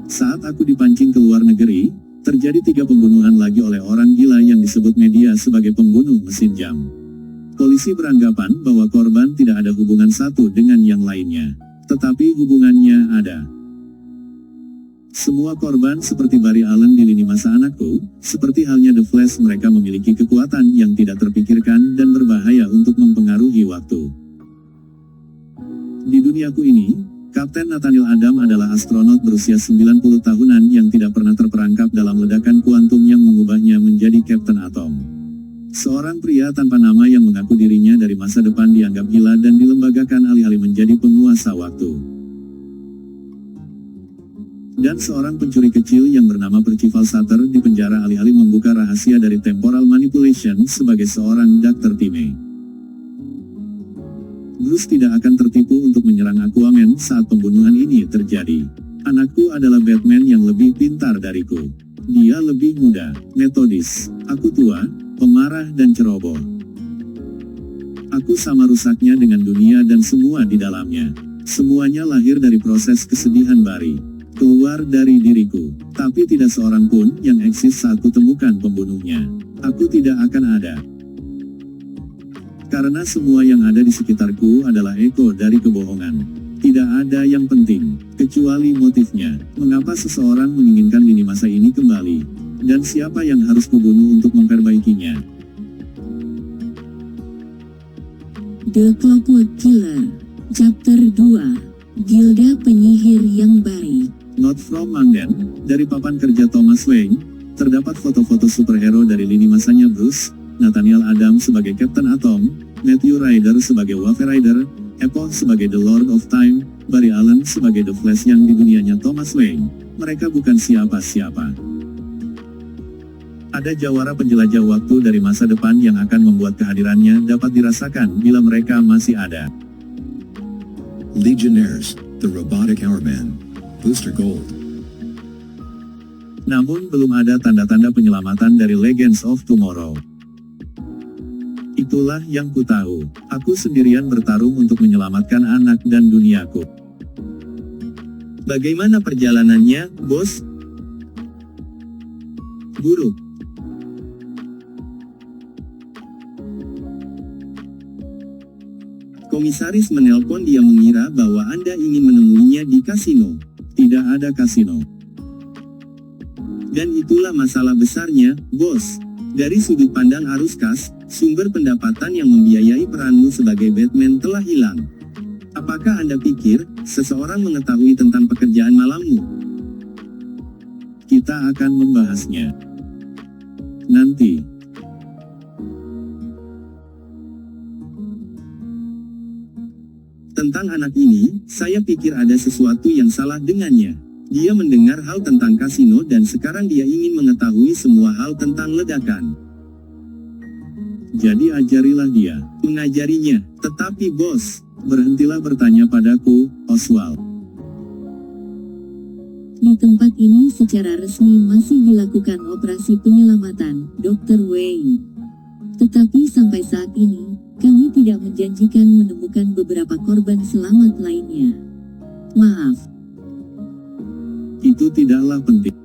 Saat aku dipancing ke luar negeri, terjadi 3 pembunuhan lagi oleh orang gila yang disebut media sebagai pembunuh mesin jam. Polisi beranggapan bahwa korban tidak ada hubungan satu dengan yang lainnya. Tetapi hubungannya ada. Semua korban seperti Barry Allen di lini masa anakku, seperti halnya The Flash, mereka memiliki kekuatan yang tidak terpikirkan dan berbahaya untuk mempengaruhi waktu. Di duniaku ini, Kapten Nathaniel Adam adalah astronot berusia 90 tahunan yang tidak pernah terperangkap dalam ledakan kuantum yang mengubahnya menjadi Kapten Atom. Seorang pria tanpa nama yang mengaku dirinya dari masa depan dianggap gila dan dilembagakan alih-alih menjadi penguasa waktu. Dan seorang pencuri kecil yang bernama Percival Sutter dipenjara alih-alih membuka rahasia dari temporal manipulation sebagai seorang Dr. Time. Bruce tidak akan tertipu untuk menyerang Aquaman saat pembunuhan ini terjadi. Anakku adalah Batman yang lebih pintar dariku. Dia lebih muda, metodis. Aku tua, pemarah dan ceroboh. Aku sama rusaknya dengan dunia dan semua di dalamnya. Semuanya lahir dari proses kesedihan Barry. Keluar dari diriku. Tapi tidak seorang pun yang eksis saat kutemukan pembunuhnya. Aku tidak akan ada. Karena semua yang ada di sekitarku adalah eko dari kebohongan. Tidak ada yang penting, kecuali motifnya. Mengapa seseorang menginginkan lini masa ini kembali? Dan siapa yang harus kubunuh untuk memperbaikinya? The Clockwork Killer, Chapter 2, Gilda Penyihir yang Baik. Note from Mangden, dari papan kerja Thomas Wayne, terdapat foto-foto superhero dari lini masanya Bruce, Nathaniel Adam sebagai Kapten Atom, Matthew Ryder sebagai Wave Rider, Epoch sebagai The Lord of Time, Barry Allen sebagai The Flash yang di dunianya Thomas Wayne. Mereka bukan siapa-siapa. Ada jawara penjelajah waktu dari masa depan yang akan membuat kehadirannya dapat dirasakan bila mereka masih ada. Legionnaires, The Robotic Hourman, Booster Gold. Namun belum ada tanda-tanda penyelamatan dari Legends of Tomorrow. Itulah yang ku tahu. Aku sendirian bertarung untuk menyelamatkan anak dan duniaku. Bagaimana perjalanannya, bos? Buruk. Komisaris menelpon, dia mengira bahwa Anda ingin menemuinya di kasino. Tidak ada kasino. Dan itulah masalah besarnya, bos. Dari sudut pandang arus kas, sumber pendapatan yang membiayai peranmu sebagai Batman telah hilang. Apakah Anda pikir seseorang mengetahui tentang pekerjaan malammu? Kita akan membahasnya nanti. Tentang anak ini, saya pikir ada sesuatu yang salah dengannya. Dia mendengar hal tentang kasino dan sekarang dia ingin mengetahui semua hal tentang ledakan. Jadi ajarilah dia. Mengajarinya, tetapi bos, berhentilah bertanya padaku, Oswald. Di tempat ini secara resmi masih dilakukan operasi penyelamatan, Dr. Wayne. Tetapi sampai saat ini, kami tidak menjanjikan menemukan beberapa korban selamat lainnya. Maaf. Itu tidaklah penting.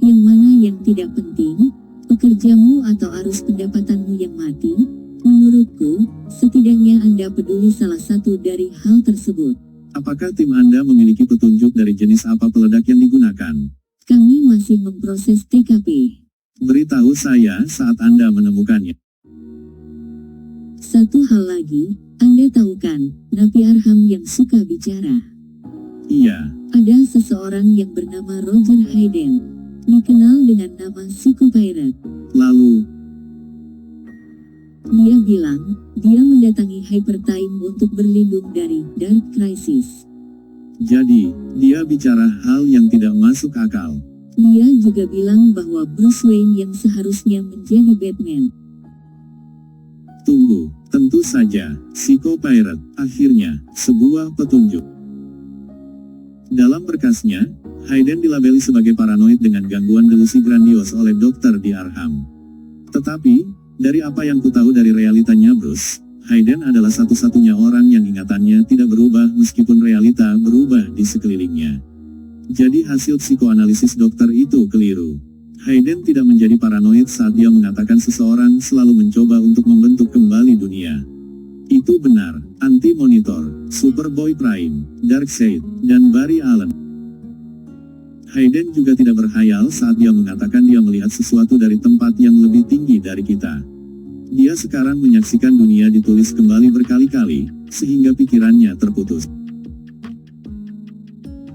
Yang mana yang tidak penting? Pekerjamu atau arus pendapatanmu yang mati? Menurutku, setidaknya Anda peduli salah satu dari hal tersebut. Apakah tim Anda memiliki petunjuk dari jenis apa peledak yang digunakan? Kami masih memproses TKP. Beritahu saya saat Anda menemukannya. Satu hal lagi, Anda tahu kan, Napi Arham yang suka bicara? Iya. Ada seseorang yang bernama Roger Hayden, dikenal dengan nama Psycho Pirate. Lalu, dia bilang, dia mendatangi Hypertime untuk berlindung dari Dark Crisis. jadi, dia bicara hal yang tidak masuk akal. Dia juga bilang bahwa Bruce Wayne yang seharusnya menjadi Batman. Tunggu, tentu saja, Psycho Pirate, akhirnya, sebuah petunjuk. Dalam berkasnya, Hayden dilabeli sebagai paranoid dengan gangguan delusi grandios oleh dokter di Arham. Tetapi, dari apa yang ku tahu dari realitanya Bruce, Hayden adalah satu-satunya orang yang ingatannya tidak berubah meskipun realita berubah di sekelilingnya. Jadi hasil psikoanalisis dokter itu keliru. Hayden tidak menjadi paranoid saat dia mengatakan seseorang selalu mencoba untuk membentuk kembali dunia. Itu benar, Anti-Monitor, Superboy Prime, Darkseid, dan Barry Allen. Hayden juga tidak berhayal saat dia mengatakan dia melihat sesuatu dari tempat yang lebih tinggi dari kita. Dia sekarang menyaksikan dunia ditulis kembali berkali-kali, sehingga pikirannya terputus.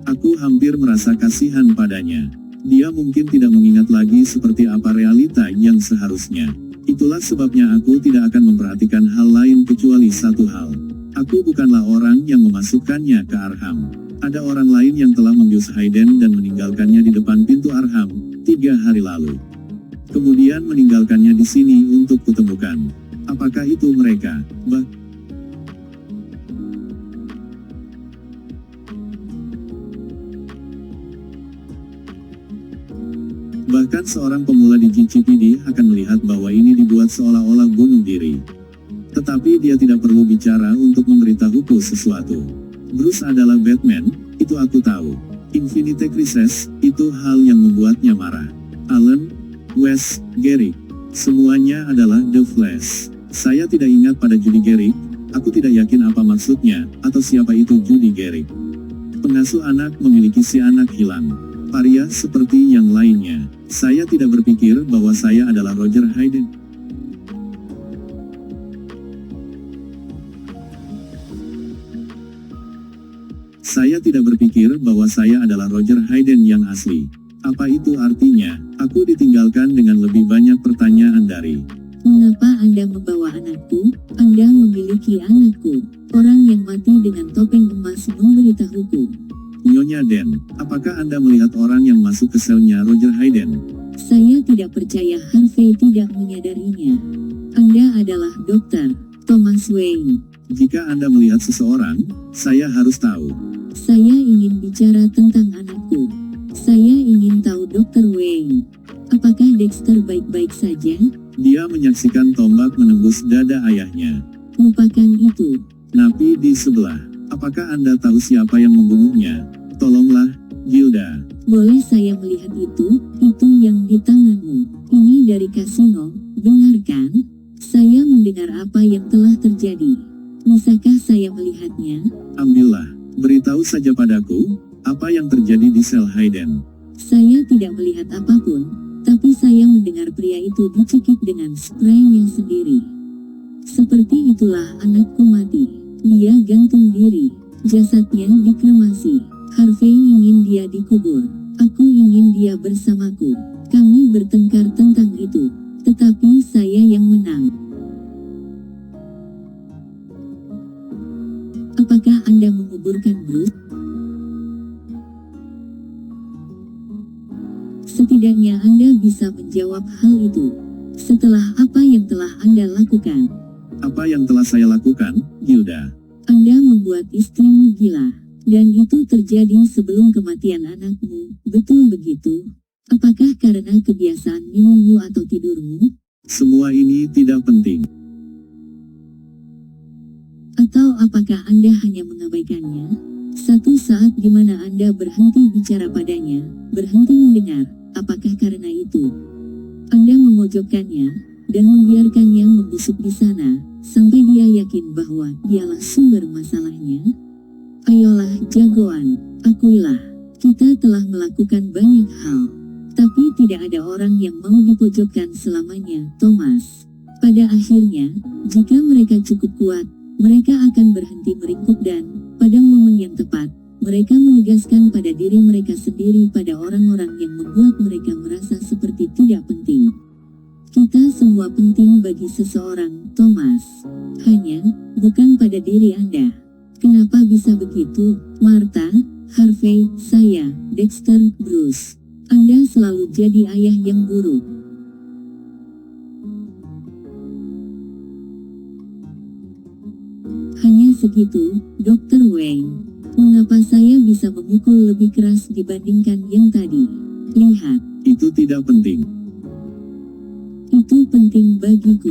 Aku hampir merasa kasihan padanya. Dia mungkin tidak mengingat lagi seperti apa realita yang seharusnya. Itulah sebabnya aku tidak akan memperhatikan hal lain kecuali satu hal. Aku bukanlah orang yang memasukkannya ke Arkham. Ada orang lain yang telah membius Hayden dan meninggalkannya di depan pintu Arkham 3 hari lalu. Kemudian meninggalkannya di sini untuk kutemukan. Apakah itu mereka? Bahkan seorang pemula di GCPD akan melihat bahwa ini dibuat seolah-olah bunuh diri. Tetapi dia tidak perlu bicara untuk memberitahuku sesuatu. Bruce adalah Batman, itu aku tahu. Infinite Crisis, itu hal yang membuatnya marah. Alan, Wes, Gary, semuanya adalah The Flash. Saya tidak ingat pada Judy Garrick, aku tidak yakin apa maksudnya, atau siapa itu Judy Garrick. Pengasuh anak memiliki si anak hilang. Paria seperti yang lainnya. Saya tidak berpikir bahwa saya adalah Roger Hayden. Saya tidak berpikir bahwa saya adalah Roger Hayden yang asli. Apa itu artinya? Aku ditinggalkan dengan lebih banyak pertanyaan dari Mengapa Anda membawa anakku? Anda memiliki anakku. Orang yang mati dengan topeng emas memberitahuku. Nyonya Den, apakah Anda melihat orang yang masuk ke selnya Roger Hayden? Saya tidak percaya Harvey tidak menyadarinya. Anda adalah Dr. Thomas Wayne. Jika Anda melihat seseorang, saya harus tahu. Saya ingin bicara tentang anakku. Saya ingin tahu Dr. Wayne. Apakah Dexter baik-baik saja? Dia menyaksikan tombak menembus dada ayahnya. Lupakan itu. Napi di sebelah. Apakah Anda tahu siapa yang membunuhnya? Tolonglah, Gilda. Boleh saya melihat itu? Itu yang di tanganmu. Ini dari kasino, benar kan? Saya mendengar apa yang telah terjadi. Bisakah saya melihatnya? Ambillah, beritahu saja padaku, apa yang terjadi di sel Hayden. Saya tidak melihat apapun, tapi saya mendengar pria itu dicekik dengan spraynya sendiri. Seperti itulah anakku mati. Dia gantung diri. Jasadnya dikremasi. Harvey ingin dia dikubur. Aku ingin dia bersamaku. Kami bertengkar tentang itu. Tetapi saya yang menang. Apakah Anda menguburkan Bruce? Setidaknya Anda bisa menjawab hal itu. Setelah apa yang telah Anda lakukan. Apa yang telah saya lakukan, Gilda? Anda membuat istrimu gila. Dan itu terjadi sebelum kematian anakmu, betul begitu? Apakah karena kebiasaan minummu atau tidurmu? Semua ini tidak penting. Atau apakah Anda hanya mengabaikannya? Satu saat di mana Anda berhenti bicara padanya, berhenti mendengar, apakah karena itu? Anda memojokkannya, dan membiarkannya membusuk di sana, sampai dia yakin bahwa dialah sumber masalahnya? Ayolah jagoan, akuilah, kita telah melakukan banyak hal. Tapi tidak ada orang yang mau dipojokkan selamanya, Thomas. Pada akhirnya, jika mereka cukup kuat, mereka akan berhenti meringkuk dan, pada momen yang tepat, mereka menegaskan pada diri mereka sendiri pada orang-orang yang membuat mereka merasa seperti tidak penting. Kita semua penting bagi seseorang, Thomas. Hanya, bukan pada diri Anda. Kenapa bisa begitu, Martha, Harvey, saya, Dexter, Bruce? Anda selalu jadi ayah yang buruk. Hanya segitu, Dr. Wayne. Mengapa saya bisa memukul lebih keras dibandingkan yang tadi? Lihat. Itu tidak penting. Itu Itu penting bagiku.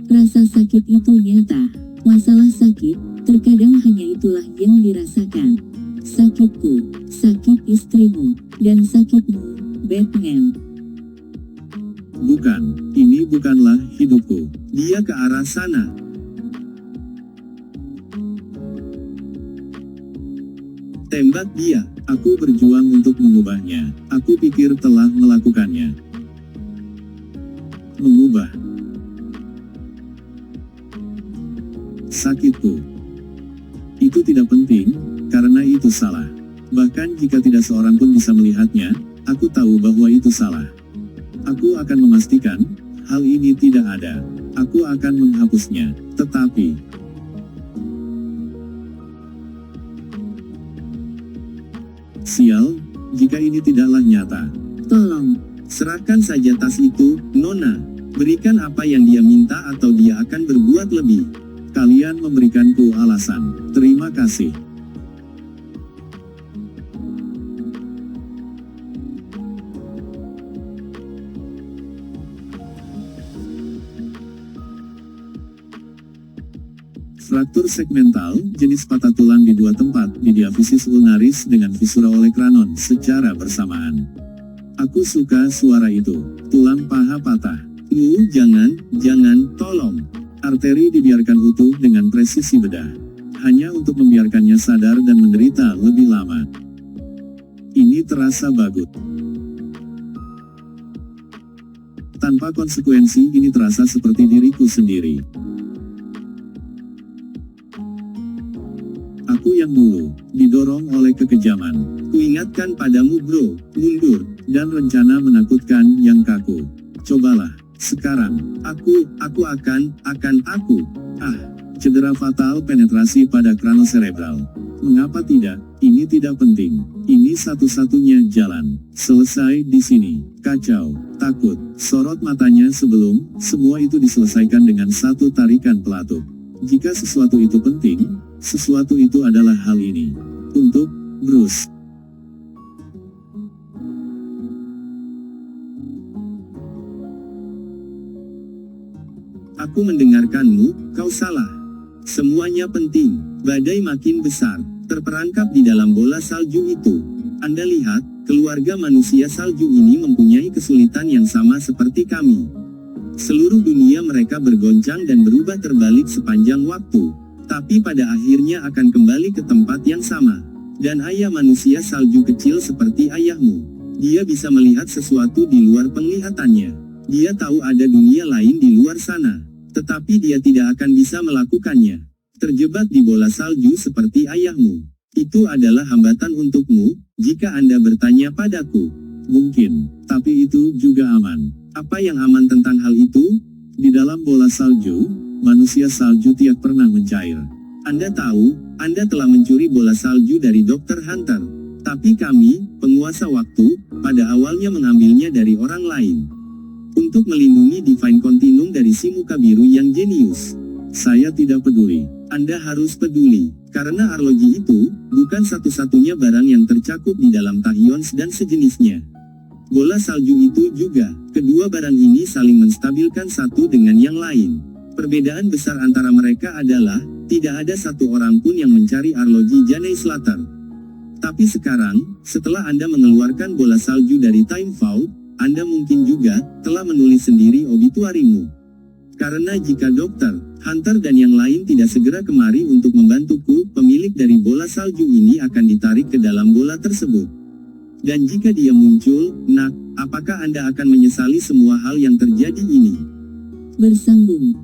Rasa sakit itu nyata. Masalah sakit, terkadang hanya itulah yang dirasakan. Sakitku, sakit istrimu, dan sakitmu, Batman. Bukan, ini bukanlah hidupku. Dia ke arah sana. Tembak dia. Aku berjuang untuk mengubahnya. Aku pikir telah melakukannya. Mengubah sakitku. Itu tidak penting, karena itu salah. Bahkan jika tidak seorang pun bisa melihatnya, aku tahu bahwa itu salah. Aku akan memastikan, hal ini tidak ada. Aku akan menghapusnya, tetapi sial, jika ini tidaklah nyata. Tolong. Serahkan saja tas itu, Nona. Berikan apa yang dia minta atau dia akan berbuat lebih. Kalian memberikanku alasan. Terima kasih. Fraktur segmental, jenis patah tulang di dua tempat di diafisis ulnaris dengan fisura oleh kranon secara bersamaan. Aku suka suara itu. Tulang paha patah. Jangan, tolong. Arteri dibiarkan utuh dengan presisi bedah. Hanya untuk membiarkannya sadar dan menderita lebih lama. Ini terasa bagus. Tanpa konsekuensi, ini terasa seperti diriku sendiri. Aku yang dulu didorong oleh kekejaman. Kuingatkan padamu bro, mundur. Dan rencana menakutkan yang kaku. Cobalah, sekarang. Aku. Cedera fatal penetrasi pada kranoserebral. Mengapa tidak? Ini tidak penting. Ini satu-satunya jalan. Selesai di sini. Kacau, takut, sorot matanya sebelum semua itu diselesaikan dengan satu tarikan pelatuk. Jika sesuatu itu penting, sesuatu itu adalah hal ini. Untuk Bruce. Aku mendengarkanmu, kau salah. Semuanya penting. Badai makin besar, terperangkap di dalam bola salju itu. Anda lihat, keluarga manusia salju ini mempunyai kesulitan yang sama seperti kami. Seluruh dunia mereka bergoncang dan berubah terbalik sepanjang waktu. Tapi pada akhirnya akan kembali ke tempat yang sama. Dan ayah manusia salju kecil seperti ayahmu. Dia bisa melihat sesuatu di luar penglihatannya. Dia tahu ada dunia lain di luar sana. Tetapi dia tidak akan bisa melakukannya. Terjebak di bola salju seperti ayahmu. Itu adalah hambatan untukmu, jika Anda bertanya padaku. Mungkin, tapi itu juga aman. Apa yang aman tentang hal itu? Di dalam bola salju, manusia salju tidak pernah mencair. Anda tahu, Anda telah mencuri bola salju dari Dr. Hunter. Tapi kami, penguasa waktu, pada awalnya mengambilnya dari orang lain. Untuk melindungi Divine Continuum dari si muka biru yang jenius. Saya tidak peduli. Anda harus peduli, karena arloji itu, bukan satu-satunya barang yang tercakup di dalam tachyons dan sejenisnya. Bola salju itu juga, kedua barang ini saling menstabilkan satu dengan yang lain. Perbedaan besar antara mereka adalah, tidak ada satu orang pun yang mencari arloji Janei Slater. Tapi sekarang, setelah Anda mengeluarkan bola salju dari Time Vault, Anda mungkin juga, telah menulis sendiri obituarimu. Karena jika Dr. Hunter dan yang lain tidak segera kemari untuk membantuku, pemilik dari bola salju ini akan ditarik ke dalam bola tersebut. Dan jika dia muncul, nak, apakah Anda akan menyesali semua hal yang terjadi ini? Bersambung.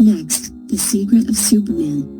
Next, The Secret of Superman.